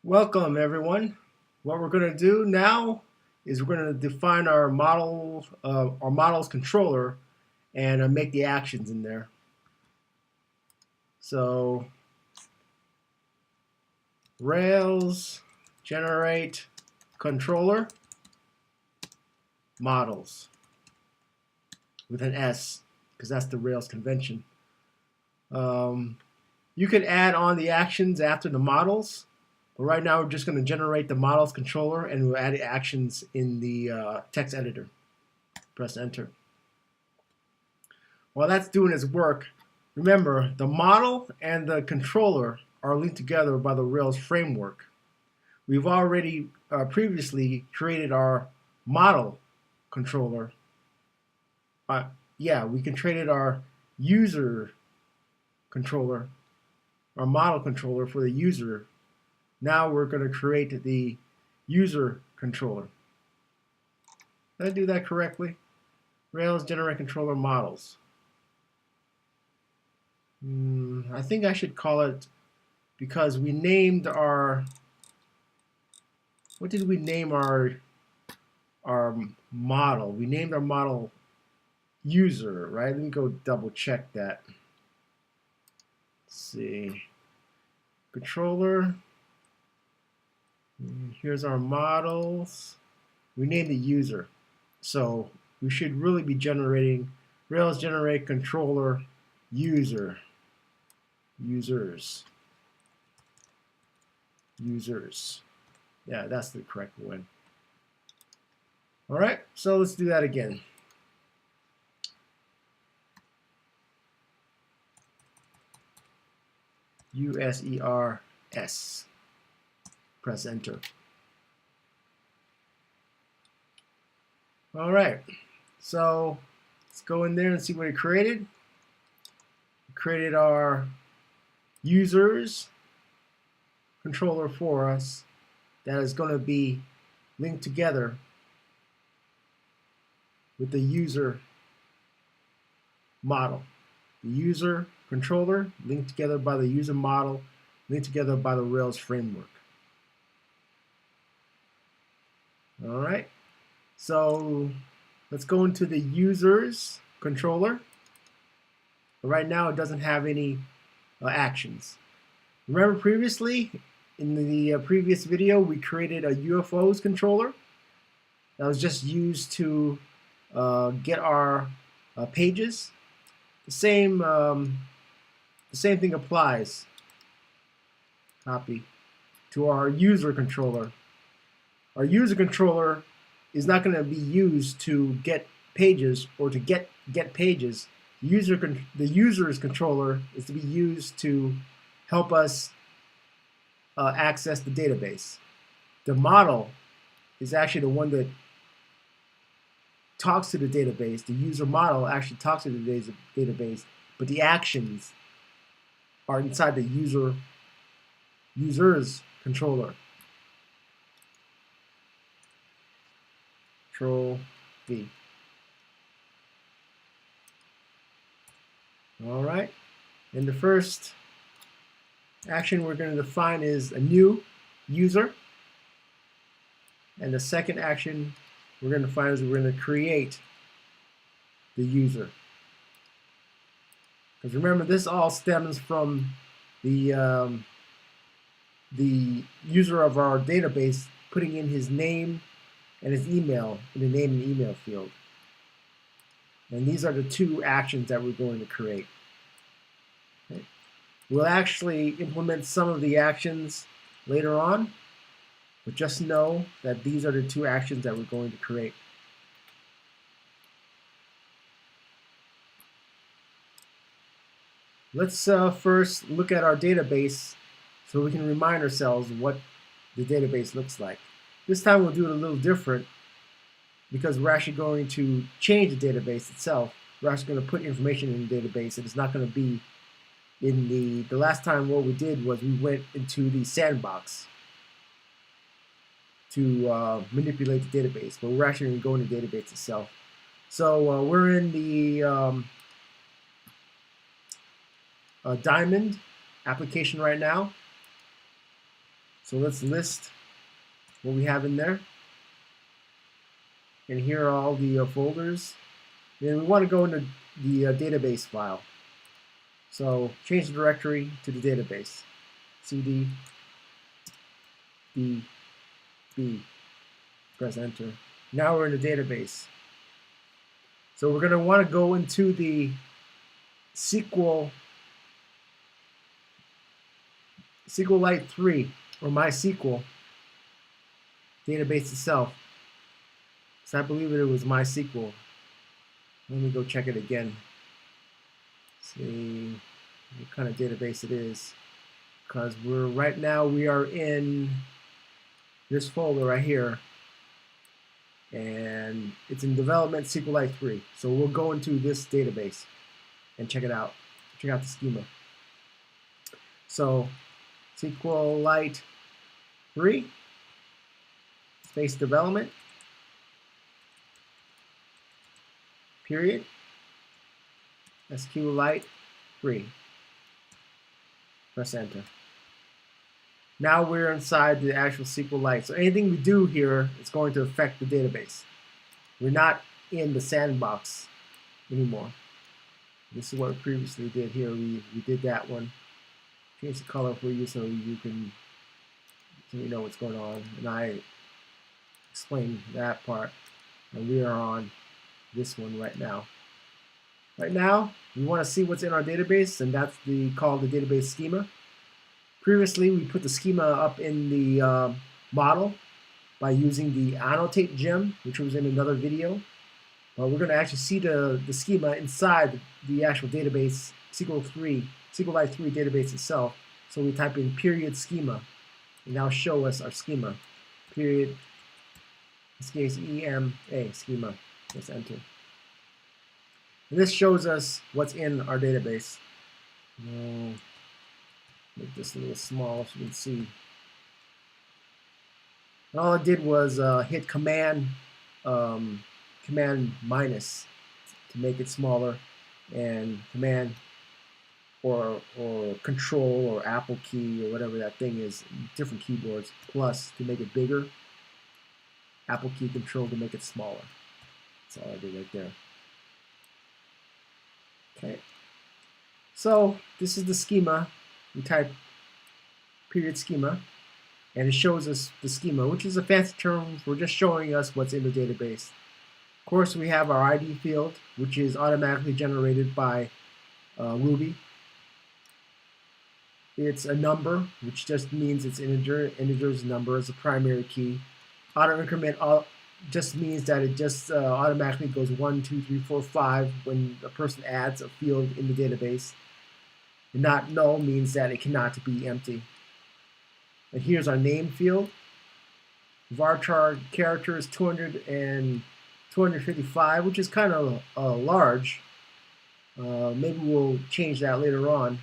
Welcome everyone. What we're going to do now is we're going to define our model's controller, and make the actions in there. So Rails generate controller models with an S because that's the Rails convention. You can add on the actions after the models. But right now, we're just going to generate the models controller, and we'll add the actions in the text editor. Press enter. While that's doing its work, remember the model and the controller are linked together by the Rails framework. We've already previously created our model controller. We created our user controller, our model controller for the user. Now we're going to create the user controller. Did I do that correctly? Rails generate controller models. I think I should call it, because we named our, what did we name our model? We named our model user, right? Let me go double check that. Let's see. Controller. Here's our models. We named the user. So we should really be generating Rails generate controller users. Yeah, that's the correct one. All right, so let's do that again. USERS. Press enter. All right, so let's go in there and see what it created. It created our users controller for us that is going to be linked together with the user model. The user controller linked together by the user model, linked together by the Rails framework. All right, so let's go into the users controller. Right now it doesn't have any actions. Remember previously, in the previous video, we created a UFOs controller that was just used to get our pages. The same thing applies, copy, to our user controller. Our user controller is not going to be used to get pages or to get pages. The user's controller is to be used to help us access the database. The model is actually the one that talks to the database. The user model actually talks to the database, but the actions are inside the user's controller. Control V. All right, and the first action we're going to define is a new user, and the second action we're going to define is we're going to create the user. Because remember, this all stems from the user of our database putting in his name and his email in the name and email field. And these are the two actions that we're going to create. Okay. We'll actually implement some of the actions later on, but just know that these are the two actions that we're going to create. Let's first look at our database so we can remind ourselves what the database looks like. This time we'll do it a little different because we're actually going to change the database itself. We're actually going to put information in the database, and it's not going to be in the last time. What we did was we went into the sandbox to manipulate the database, but we're actually going to go in the database itself. So we're in the Diamond application right now. So let's list what we have in there. And here are all the folders. Then we want to go into the database file. So change the directory to the database. CD D B. Press enter. Now we're in the database. So we're going to want to go into the SQLite 3 or MySQL database itself. So I believe it was MySQL. Let me go check it again. See what kind of database it is. Because right now we are in this folder right here. And it's in development SQLite 3. So we'll go into this database and check it out. Check out the schema. So SQLite 3 space development period SQLite 3. Press enter. Now we're inside the actual SQLite. So anything we do here is going to affect the database. We're not in the sandbox anymore. This is what we previously did here. We did that one. Change the color for you so you know what's going on. And I explained that part. And we are on this one right now. Right now, we want to see what's in our database, and that's called the database schema. Previously, we put the schema up in the model by using the annotate gem, which was in another video. But we're going to actually see the schema inside the actual database, SQLite 3 database itself. So we type in period schema, and now show us our schema. Period, in this case, EMA, schema. Let's enter. And this shows us what's in our database. Make this a little small so you can see. And all I did was hit command minus to make it smaller, and command or control or Apple key or whatever that thing is, different keyboards, plus to make it bigger. Apple key control to make it smaller. That's all I did right there. Okay. So this is the schema. We type period schema, and it shows us the schema, which is a fancy term for just showing us what's in the database. Of course, we have our ID field, which is automatically generated by Ruby. It's a number, which just means it's integer. Integer is a number as a primary key. Auto increment just means that it just automatically goes 1, 2, 3, 4, 5 when a person adds a field in the database. And not null means that it cannot be empty. And here's our name field. Varchar character is 200 and 255, which is kind of large. Maybe we'll change that later on.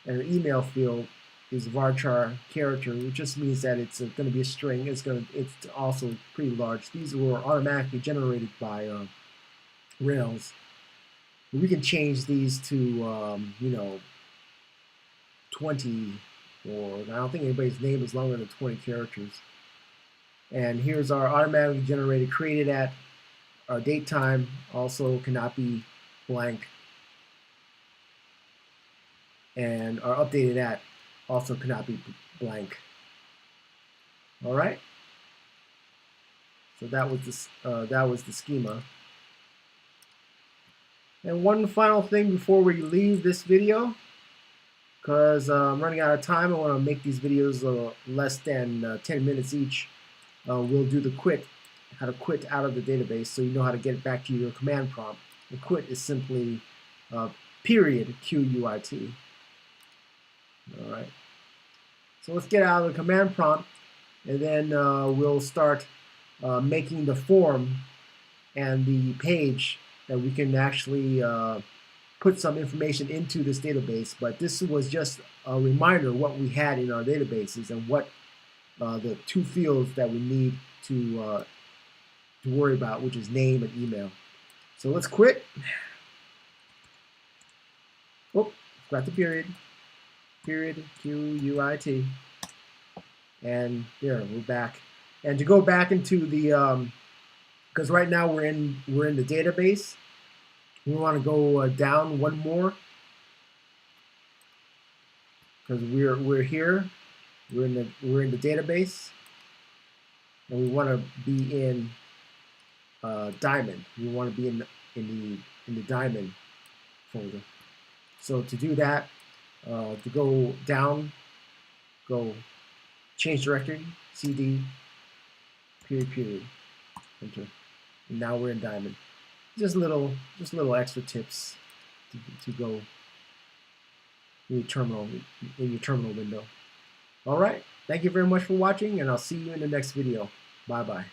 And the email field is varchar character, which just means that it's going to be a string. It's also pretty large. These were automatically generated by Rails. We can change these to 20, or I don't think anybody's name is longer than 20 characters. And here's our automatically generated, created at our date time, also cannot be blank. And our updated at also cannot be blank. All right. So that was the schema. And one final thing before we leave this video, because I'm running out of time. I want to make these videos less than 10 minutes each. We'll do the quit, how to quit out of the database, so you know how to get back to your command prompt. The quit is simply period, QUIT. All right. So let's get out of the command prompt, and then we'll start making the form and the page that we can actually put some information into this database. But this was just a reminder of what we had in our databases and what the two fields that we need to worry about, which is name and email. So let's quit. Oh, forgot the period. Period, QUIT. And there, we're back. And to go back into the because right now we're in the database. We want to go down one more because we're here. We're in the database, and we want to be in diamond. We want to be in the diamond folder. So to do that, to go down, go change directory, cd period, enter. And now we're in diamond. Just little extra tips to go in your terminal window. All right. Thank you very much for watching, and I'll see you in the next video. Bye bye.